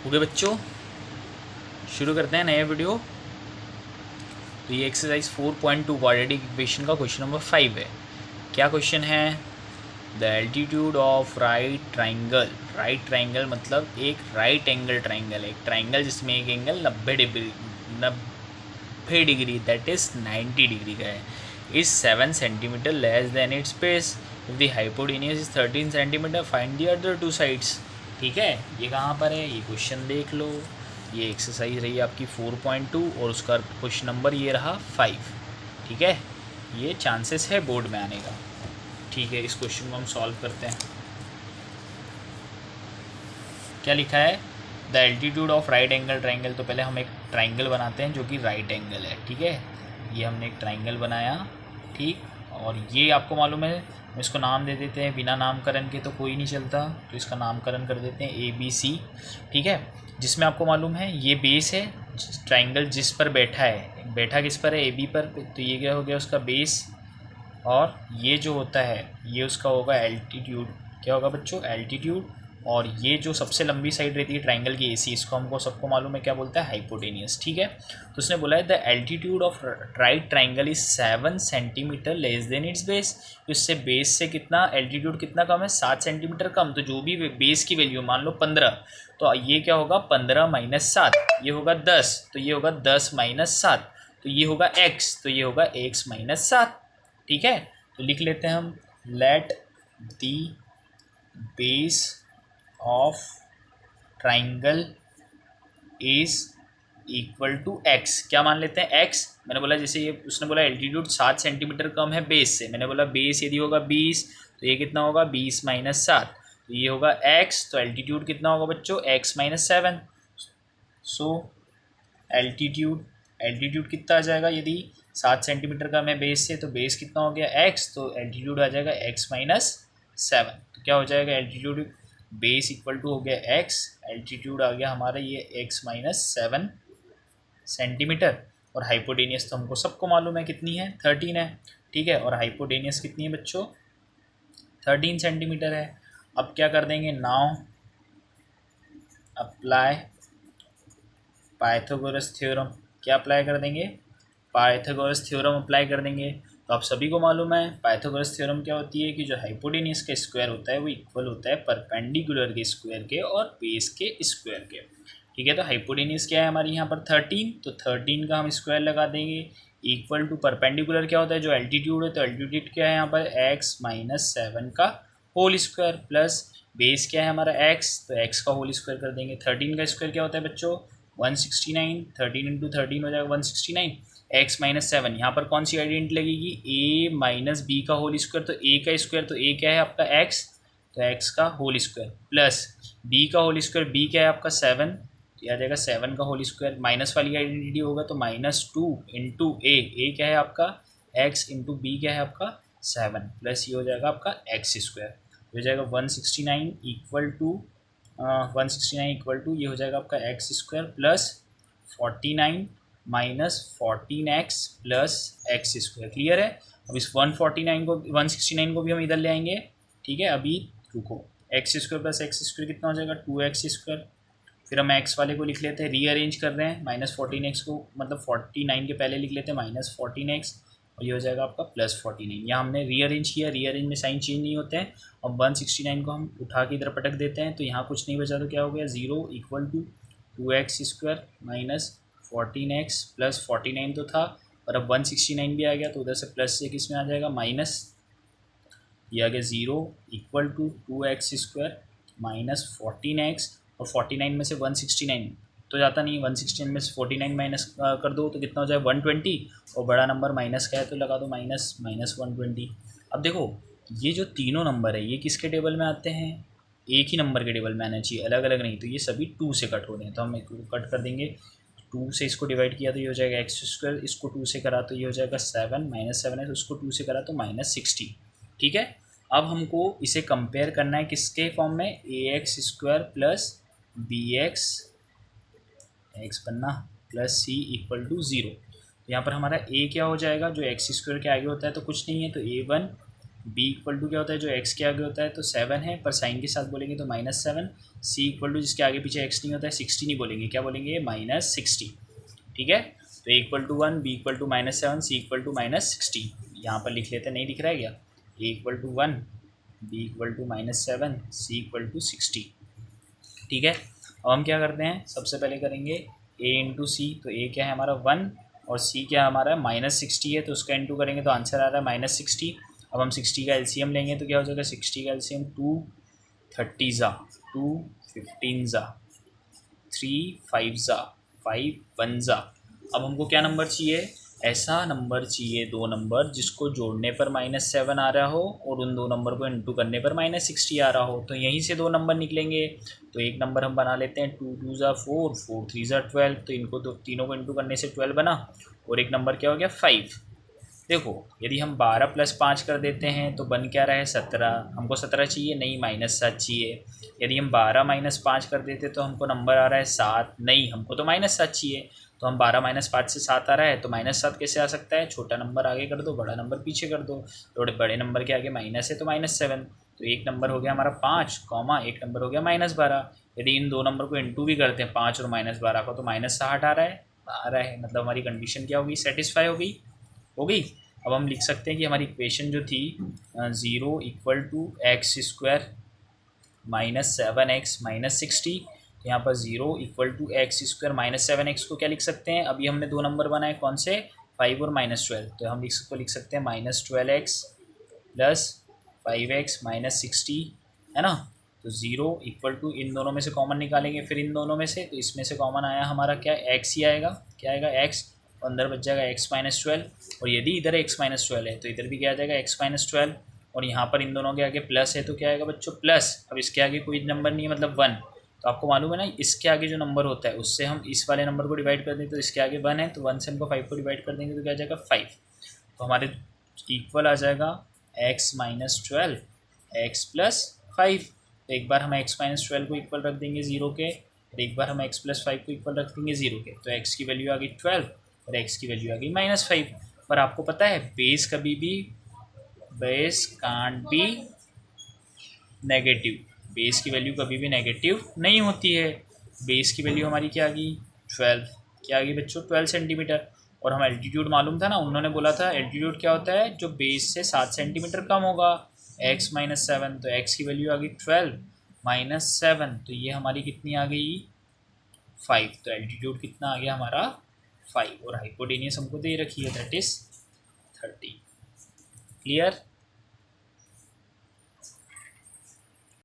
Okay बच्चों, शुरू करते हैं नया वीडियो। तो ये एक्सरसाइज 4.2 क्वाड्रेटिक इक्वेशन का क्वेश्चन नंबर 5 है। क्या क्वेश्चन है? The altitude of right triangle. Right triangle मतलब एक राइट एंगल ट्राइंगल है, एक ट्राइंगल जिसमें एक angle 90 degree that is 90 degree का है, is 7 centimetre less than it's base. If the hypotenuse is 13 centimetre, find the other two sides. ठीक है, ये कहाँ पर है? ये क्वेश्चन देख लो। ये एक्सरसाइज रही आपकी 4.2 और उसका क्वेश्चन नंबर ये रहा 5। ठीक है, ये चांसेस है बोर्ड में आने का। ठीक है, इस क्वेश्चन को हम सॉल्व करते हैं। क्या लिखा है? The altitude of right angle triangle. तो पहले हम एक ट्राइंगल बनाते हैं जो कि राइट एंगल है। ठीक है, ये हमने एक ट्राइंगल बनाया। ठीक, और ये आपको मालूम है, हम इसको नाम दे देते हैं। बिना नामकरण के तो कोई नहीं चलता, तो इसका नामकरण कर देते हैं ABC। ठीक है, जिसमें आपको मालूम है ये बेस है, ट्राइंगल जिस पर बैठा है, बैठा किस पर है? AB पर। तो ये क्या हो गया उसका बेस, और ये जो होता है ये उसका होगा एल्टीट्यूड। क्या होगा बच्चों? एल्टीट्यूड। और ये जो सबसे लंबी साइड रहती है ट्राइंगल की AC, इसको हमको सबको मालूम है क्या बोलता है? हाइपोटेनियस। ठीक है, तो उसने बोला है the altitude of right triangle is 7 centimetre less than it's base. इससे बेस से कितना एल्टीट्यूड कितना कम है? 7 सेंटीमीटर कम। तो जो भी बेस की वैल्यू मान लो 15, तो ये क्या होगा? 15 माइनस 7, ये होगा 10। तो ये होगा 10 माइनस 7, तो ये होगा x, तो ये होगा x माइनस 7। ठीक है, तो लिख लेते हैं हम, let the base of triangle is equal to x। क्या मान लेते हैं? x। मैंने बोला जैसे ये उसने बोला एल्टीट्यूड 7 सेंटीमीटर कम है बेस से, मैंने बोला बेस यदि होगा 20 तो ये कितना होगा? 20 माइनस 7, तो ये होगा x। तो एल्टीट्यूड कितना होगा बच्चों? x minus 7। सो एल्टीट्यूड, एल्टीट्यूड कितना आ जाएगा? यदि 7 सेंटीमीटर कम है बेस से, तो बेस कितना हो गया? x, तो एल्टीट्यूड आ जाएगा x माइनस 7। तो क्या हो जाएगा? एल्टीट्यूड बेस इक्वल टू हो गया x, एल्टीट्यूड आ गया हमारा ये x माइनस 7 सेंटीमीटर। और हाइपोटेनियस तो हमको सबको मालूम है कितनी है? 13 है। ठीक है, और हाइपोटेनियस कितनी है बच्चों? 13 सेंटीमीटर है। अब क्या कर देंगे? Now apply Pythagoras theorem. क्या अप्लाई कर देंगे? पाइथागोरस थ्योरम अप्लाई कर देंगे। तो आप सभी को मालूम है पाइथागोरस थ्योरम क्या होती है कि जो हाइपोटेनियस का स्क्वायर होता है वो इक्वल होता है परपेंडिकुलर के स्क्वायर के और बेस के स्क्वायर के। ठीक है, तो हाइपोटेनियस क्या है हमारी यहाँ पर? 13। तो 13 का हम स्क्वायर लगा देंगे, इक्वल टू परपेंडिकुलर क्या होता है? जो एल्टीट्यूड है, तो एल्टीट्यूड क्या है यहाँ पर? x माइनस 7 का होल स्क्वायर, प्लस बेस क्या है हमारा? x, तो x का होल स्क्वायर कर देंगे। 13 का स्क्वायर क्या होता है बच्चों? 169। 13 इंटू 13 हो जाएगा 169। x माइनस 7, यहाँ पर कौन सी आइडेंटिटी लगेगी? a माइनस बी का होल स्क्वायर। तो a का स्क्वायर, तो a क्या है आपका? x, तो x का होल स्क्वायर, प्लस b का होल स्क्वायर, b क्या है आपका? 7, तो आ जाएगा 7 का होल स्क्वायर। माइनस वाली आइडेंटिटी होगा तो -2 इंटू a क्या है आपका? x, इंटू बी क्या है आपका? 7, प्लस ये हो जाएगा आपका x स्क्वायर। हो जाएगा 169 इक्वल टू 169 इक्वल टू ये हो जाएगा आपका x square plus 49 minus 14x plus x square. Clear है? अब इस 149 को 169 को भी हम इधर ले आएंगे। ठीक है, अभी रुको, x square plus x square कितना हो जाएगा? 2x square. फिर हम एक्स वाले को लिख लेते हैं, रीअरेंज कर रहे हैं, -14x को मतलब 49 के पहले लिख लेते हैं -14x, और ये हो जाएगा आपका +49। यहाँ हमने रीअरेंज किया, रीअरेंज में साइन चेंज नहीं होते हैं। अब 169 को हम उठा के इधर पटक देते हैं, तो यहाँ कुछ नहीं बचा तो क्या हो गया? 0 equal to 2x square minus 14x plus 49 तो था, और अब 169 भी आ गया, तो उधर से प्लस से किस में आ जाएगा? माइनस, ये आ गया 0 equal to 2x square minus 14x, और 49 में से 169 तो जाता नहीं, 169 में से 49 माइनस कर दो तो कितना हो जाए? 120, और बड़ा नंबर माइनस का है तो लगा दो माइनस, -120। अब देखो ये जो तीनों नंबर है ये किसके टेबल में आते हैं? एक ही नंबर के टेबल में आना चाहिए, अलग अलग नहीं। तो ये सभी 2 से कट हो रहे हैं, तो हम कट कर देंगे। 2 से इसको डिवाइड किया तो ये हो जाएगा एक्स स्क्वायर, इसको 2 से करा तो ये हो जाएगा 7, -7 है तो उसको 2 से करा तो -60। ठीक है, अब हमको इसे कंपेयर करना है किसके फॉर्म में? ax square plus bx x बनना प्लस c इक्वल टू 0। तो यहाँ पर हमारा a क्या हो जाएगा? जो एक्स स्क्वायर के आगे होता है तो कुछ नहीं है, तो a1 बी इक्वल टू क्या होता है, जो एक्स के आगे होता है तो 7 है, पर साइन के साथ बोलेंगे तो -7। सी इक्वल टू जिसके आगे पीछे एक्स नहीं होता है 60 नहीं बोलेंगे, क्या बोलेंगे, -60। ठीक है, तो a equal to 1, b equal to -7, c equal to -60। यहाँ पर लिख लेते हैं, नहीं दिख रहा है क्या, a equal to 1, b equal to -7, c equal to 60। ठीक है, अब हम क्या करते हैं, सबसे पहले करेंगे ए इंटू सी, तो ए क्या है हमारा 1 और सी क्या हमारा -60 है, तो उसका इंटू करेंगे तो आंसर आ रहा है -60। अब हम 60 का एलसीएम लेंगे तो क्या हो जाएगा, 60 का एलसीएम 2 30 2 15 3 5 5 1। अब हमको क्या नंबर चाहिए, ऐसा नंबर चाहिए, दो नंबर जिसको जोड़ने पर -7 आ रहा हो और उन दो नंबर को इंटू करने पर -60 आ रहा हो। तो यहीं से दो नंबर निकलेंगे। तो एक नंबर हम बना लेते हैं 2 2 4 4 3 12, तो इनको तो तीनों को इंटू करने से 12 बना। और एक नंबर क्या हो गया 5। देखो यदि हम 12 + 5 कर देते हैं तो बन क्या रहा है 17, हमको 17 चाहिए, नहीं -7 चाहिए। यदि हम 12 - 5 कर देते तो हमको नंबर आ रहा है 7, नहीं हमको तो -7 चाहिए। तो हम 12 - 5 से 7 आ रहा है, तो -7 कैसे आ सकता है, छोटा नंबर आगे कर दो, बड़ा नंबर पीछे कर दो। तो बड़े नंबर के आगे माइनस है तो -7। तो एक नंबर हो गया हमारा 5, एक नंबर हो गया -12। यदि इन दो नंबर को इंटू भी करते हैं 5 और -12 को, तो -60 आ रहा है, मतलब हमारी कंडीशन क्या होगी, सेटिस्फाई हो गई। अब हम लिख सकते हैं कि हमारी इक्वेशन जो थी 0 इक्वल टू x² -7x -60, तो यहाँ पर 0 इक्वल टू x² -7x को क्या लिख सकते हैं, अभी हमने दो नंबर बनाए कौन से, 5 और -12, तो हम इसको लिख सकते हैं -12x + 5x -60, है ना। तो 0 इक्वल टू इन दोनों में से कॉमन निकालेंगे, फिर इन दोनों में से, तो इसमें से कॉमन आया हमारा क्या, x ही आएगा, क्या आएगा x, अंदर बच जाएगा x -12। और यदि इधर x -12 है तो इधर भी क्या आ जाएगा x -12। और यहाँ पर इन दोनों के आगे प्लस है तो क्या आएगा बच्चों प्लस। अब इसके आगे कोई नंबर नहीं है मतलब 1, तो आपको मालूम है ना इसके आगे जो नंबर होता है उससे हम इस वाले नंबर को डिवाइड कर दें, तो इसके आगे 1 है तो 1 से हमको 5 को डिवाइड कर देंगे तो क्या आ जाएगा 5। तो हमारे इक्वल आ जाएगा x -12 x + 5। तो एक बार हम x -12 को इक्वल रख देंगे 0 के, और एक बार हम x + 5 को इक्वल रख देंगे 0 के, तो x की वैल्यू आ गई 12 और x की वैल्यू आ गई -5। पर आपको पता है बेस कभी भी, base can't be negative, base की वैल्यू कभी भी नेगेटिव नहीं होती है। बेस की वैल्यू हमारी क्या आ गई 12, क्या आ गई बच्चों 12 सेंटीमीटर। और हम एल्टीट्यूड मालूम था ना, उन्होंने बोला था एल्टीट्यूड क्या होता है, जो बेस से 7 सेंटीमीटर कम होगा, x -7, तो x की वैल्यू आ गई 12 -7, तो ये हमारी कितनी आ गई 5। तो एल्टीट्यूड कितना आ गया हमारा 5, और हाइपोटेनियस हमको दे रखी है दैट इज 30। क्लियर।